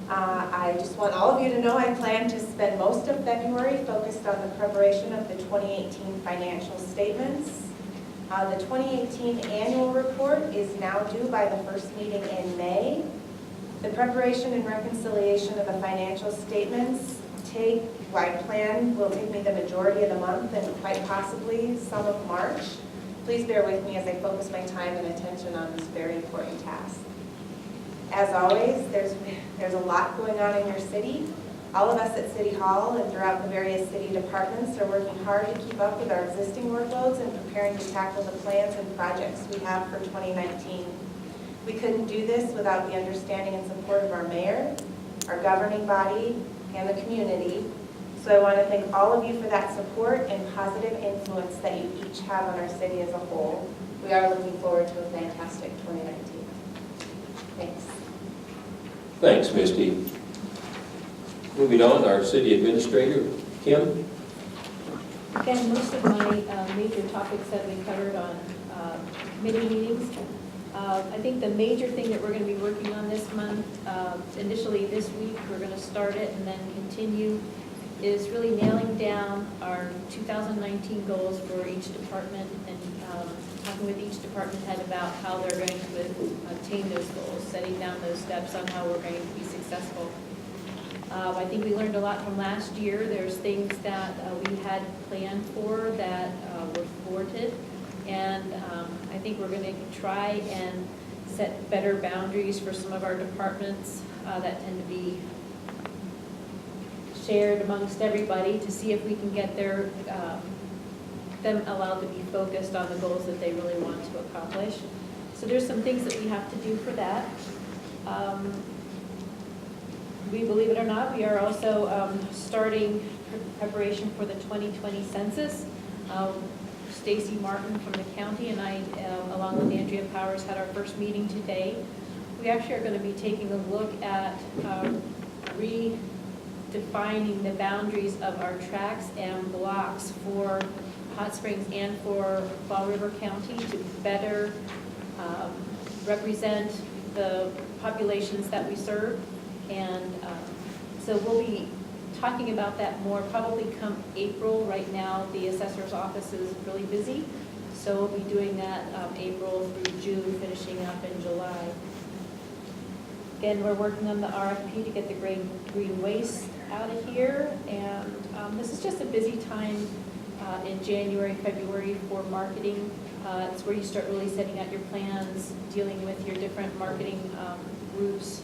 I just want all of you to know I plan to spend most of February focused on the preparation of the 2018 financial statements. The 2018 annual report is now due by the first meeting in May. The preparation and reconciliation of the financial statements will take me the majority of the month and quite possibly some of March. Please bear with me as I focus my time and attention on this very important task. As always, there's a lot going on in your city. All of us at City Hall and throughout the various city departments are working hard to keep up with our existing workloads and preparing to tackle the plans and projects we have for 2019. We couldn't do this without the understanding and support of our mayor, our governing body, and the community. So I want to thank all of you for that support and positive influence that you each have on our city as a whole. We are looking forward to a fantastic 2019. Thanks. Thanks, Misty. Moving on, our city administrator, Kim. Again, most of my major topics have been covered on committee meetings. I think the major thing that we're going to be working on this month, initially this week, we're going to start it and then continue, is really nailing down our 2019 goals for each department and talking with each department head about how they're going to attain those goals, setting down those steps on how we're going to be successful. I think we learned a lot from last year. There's things that we had planned for that were thwarted, and I think we're going to try and set better boundaries for some of our departments that tend to be shared amongst everybody to see if we can get them allowed to be focused on the goals that they really want to accomplish. So there's some things that we have to do for that. we, believe it or not, we are also starting preparation for the 2020 census. Stacy Martin from the county and I, along with Andrea Powers, had our first meeting today. We actually are going to be taking a look at redefining the boundaries of our tracts and blocks for Hot Springs and for Fall River County to better represent the populations that we serve. And so we'll be talking about that more probably come April. Right now, the assessor's office is really busy, so we'll be doing that April through June, finishing up in July. Again, we're working on the RFP to get the green waste out of here, and this is just a busy time in January, February for marketing. It's where you start really setting out your plans, dealing with your different marketing groups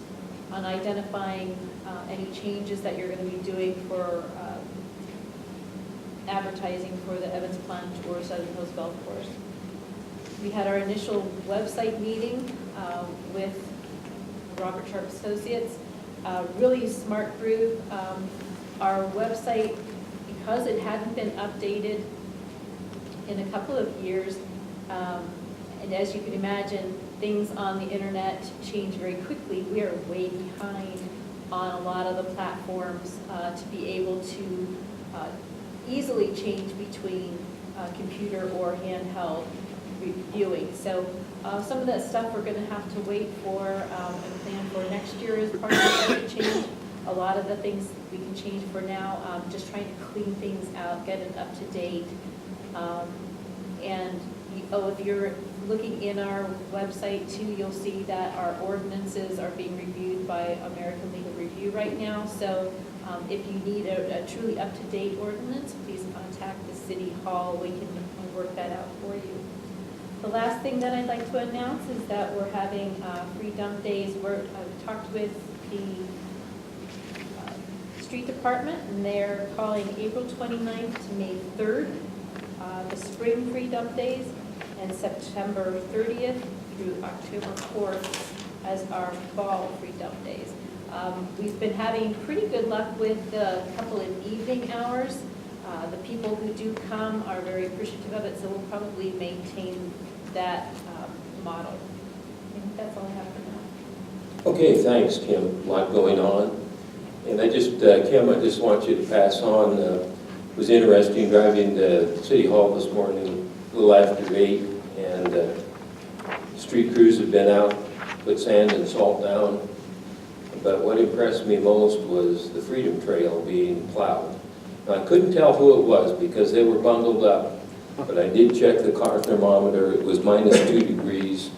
on identifying any changes that you're going to be doing for advertising for the Evans Pond Tour Southern Hills Golf Course. We had our initial website meeting with Robert Sharp Associates, really smart group. Our website, because it hadn't been updated in a couple of years, and as you can imagine, things on the internet change very quickly. We are way behind on a lot of the platforms to be able to easily change between computer or handheld viewing. So some of that stuff we're going to have to wait for and plan for next year as part of the budget change. A lot of the things we can change for now, just trying to clean things out, get it up to date. And if you're looking in our website too, you'll see that our ordinances are being reviewed by American Legal Review right now. So if you need a truly up-to-date ordinance, please contact the City Hall. We can work that out for you. The last thing that I'd like to announce is that we're having free dump days. I've talked with the street department, and they're calling April 29th to May 3rd, the spring free dump days, and September 30th through October 4th as our fall free dump days. We've been having pretty good luck with a couple of evening hours. The people who do come are very appreciative of it, so we'll probably maintain that model. I think that's all I have for now. Okay, thanks, Kim. A lot going on. And I just, Kim, I just want you to pass on, it was interesting driving to City Hall this morning, a little after 8, and street crews have been out, put sand and salt down. But what impressed me most was the Freedom Trail being plowed. Now, I couldn't tell who it was because they were bundled up, but I did check the car thermometer. It was -2 degrees,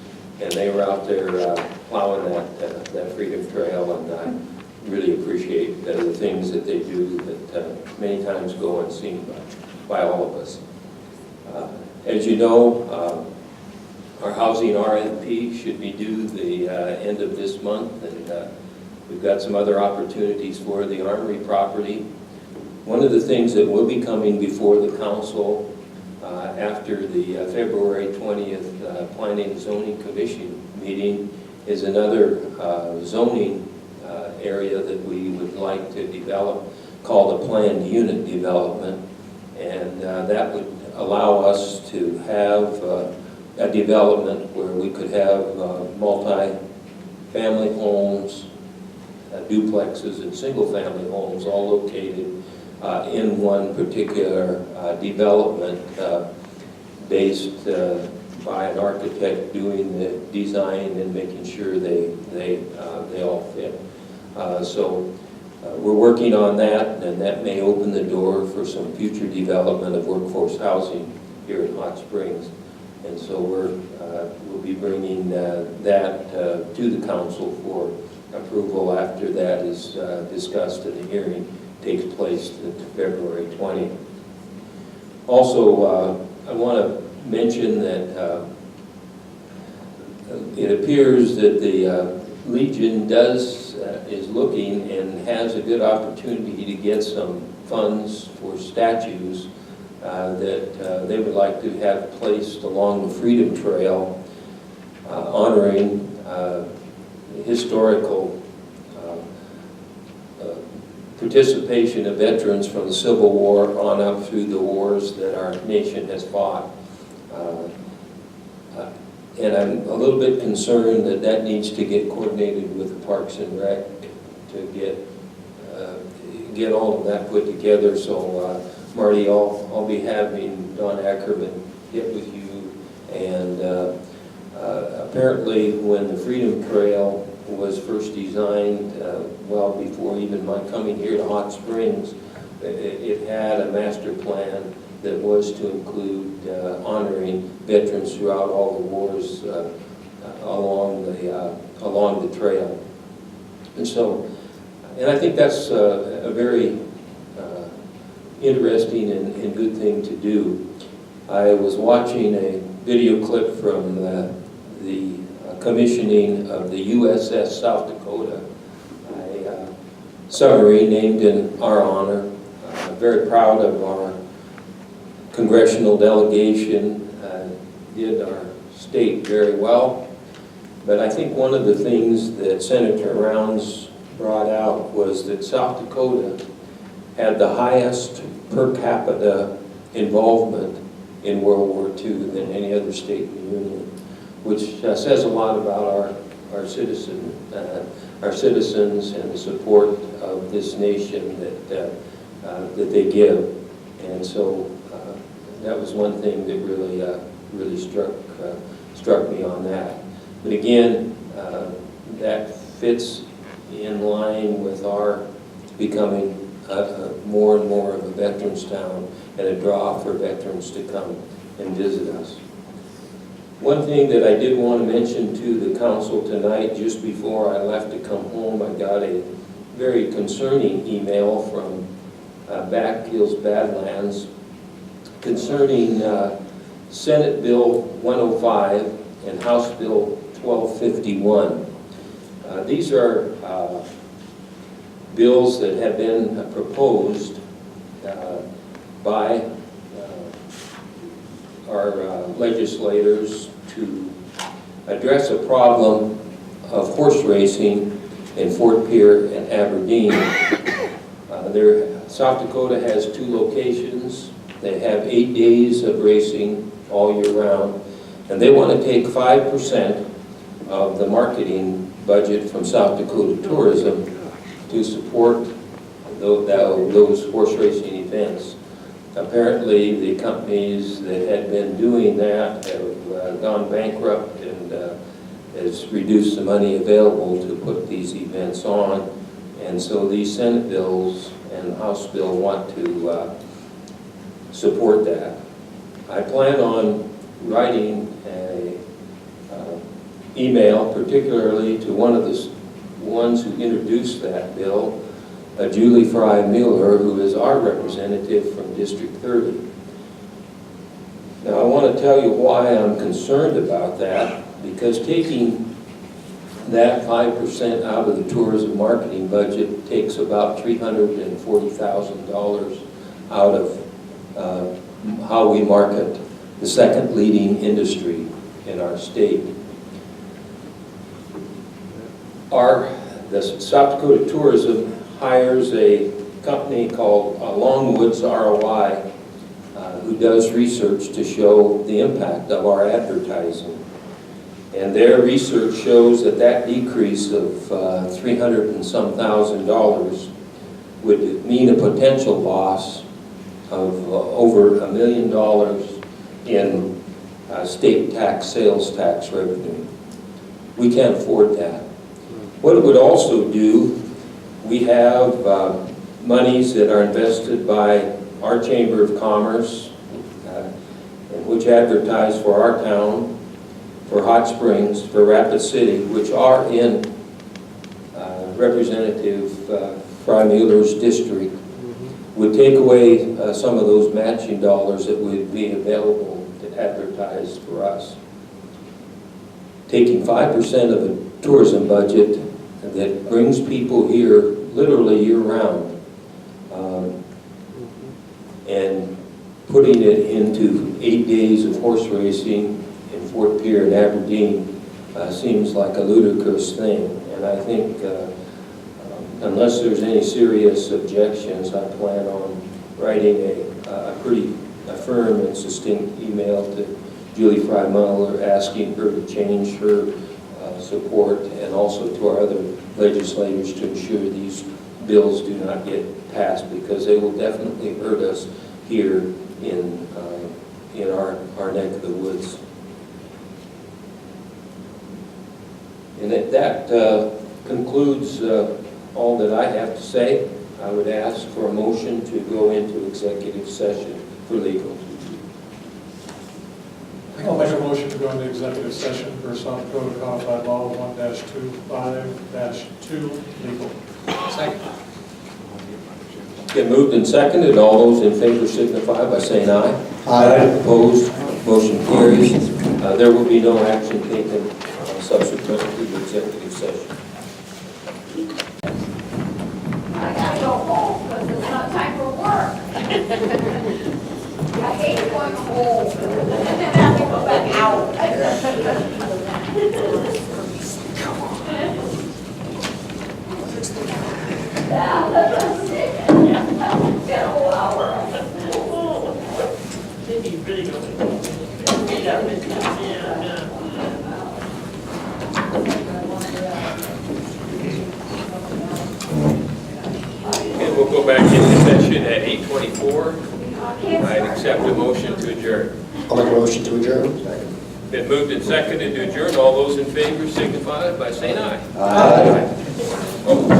and they were out there plowing that Freedom Trail, and I really appreciate the things that they do that many times go unseen by all of us. As you know, our housing RFP should be due the end of this month, and we've got some other opportunities for the Armory property. One of the things that will be coming before the council after the February 20th Planning and Zoning Commission meeting is another zoning area that we would like to develop called a planned unit development, and that would allow us to have a development where we could have multi-family homes, duplexes, and single-family homes all located in one particular development based by an architect doing the design and making sure they all fit. So we're working on that, and that may open the door for some future development of workforce housing here in Hot Springs. And so we'll be bringing that to the council for approval after that is discussed and the hearing takes place February 20th. Also, I want to mention that it appears that the Legion is looking and has a good opportunity to get some funds for statues that they would like to have placed along the Freedom Trail, honoring historical participation of veterans from the Civil War on up through the wars that our nation has fought. And I'm a little bit concerned that that needs to get coordinated with the Parks and Rec to get all of that put together. So Marty, I'll be having Don Ackerman get with you. And apparently when the Freedom Trail was first designed, well before even my coming here to Hot Springs, it had a master plan that was to include honoring veterans throughout all the wars along the trail. And so, and I think that's a very interesting and good thing to do. I was watching a video clip from the commissioning of the USS South Dakota, a submarine named in our honor. Very proud of our congressional delegation, did our state very well. But I think one of the things that Senator Rounds brought out was that South Dakota had the highest per capita involvement in World War II than any other state in the Union, which says a lot about our citizens and the support of this nation that they give. And so that was one thing that really struck me on that. But again, that fits in line with our becoming more and more of a veterans town and a draw for veterans to come and visit us. One thing that I did want to mention to the council tonight, just before I left to come home, I got a very concerning email from Back Hills Badlands concerning Senate Bill 105 and House Bill 1251. These are bills that have been proposed by our legislators to address a problem of horse racing in Fort Pierre and Aberdeen. South Dakota has 2 locations. They have 8 days of racing all year round, and they want to take 5% of the marketing budget from South Dakota Tourism to support those horse racing events. Apparently, the companies that had been doing that have gone bankrupt and has reduced the money available to put these events on. And so these Senate bills and the House bill want to support that. I plan on writing an email, particularly to one of the ones who introduced that bill, Julie Fry Mueller, who is our representative from District 30. Now, I want to tell you why I'm concerned about that, because taking that 5% out of the tourism marketing budget takes about $340,000 out of how we market the second leading industry in our state. The South Dakota Tourism hires a company called Longwoods ROI who does research to show the impact of our advertising. And their research shows that decrease of $300 and some thousand would mean a potential loss of over $1 million in state tax, sales tax revenue. We can't afford that. What it would also do, we have monies that are invested by our Chamber of Commerce, which advertise for our town, for Hot Springs, for Rapid City, which are in Representative Fry Mueller's district, would take away some of those matching dollars that would be available to advertise for us. Taking 5% of the tourism budget that brings people here literally year-round and putting it into 8 days of horse racing in Fort Pierre and Aberdeen seems like a ludicrous thing. And I think unless there's any serious objections, I plan on writing a firm and succinct email to Julie Fry-Muller asking her to change her support, and also to our other legislators to ensure these bills do not get passed, because they will definitely hurt us here in our neck of the woods. And that concludes all that I have to say. I would ask for a motion to go into executive session for legal. I'll make a motion to go into executive session for South Dakota Codified Law 1-25-2 legal. Second. Get moved and seconded. All those in favor signify by saying aye. Aye. Opposed? Motion carries. There will be no action taken subsequent to the executive session. I gotta go home because it's not time for work. I hate going home and then I have to go back out. Yeah, that's sick. Get a whole hour. And we'll go back into session at 8:24. I'd accept a motion to adjourn. I'll make a motion to adjourn. Been moved and seconded to adjourn. All those in favor signify by saying aye. Aye. Oh,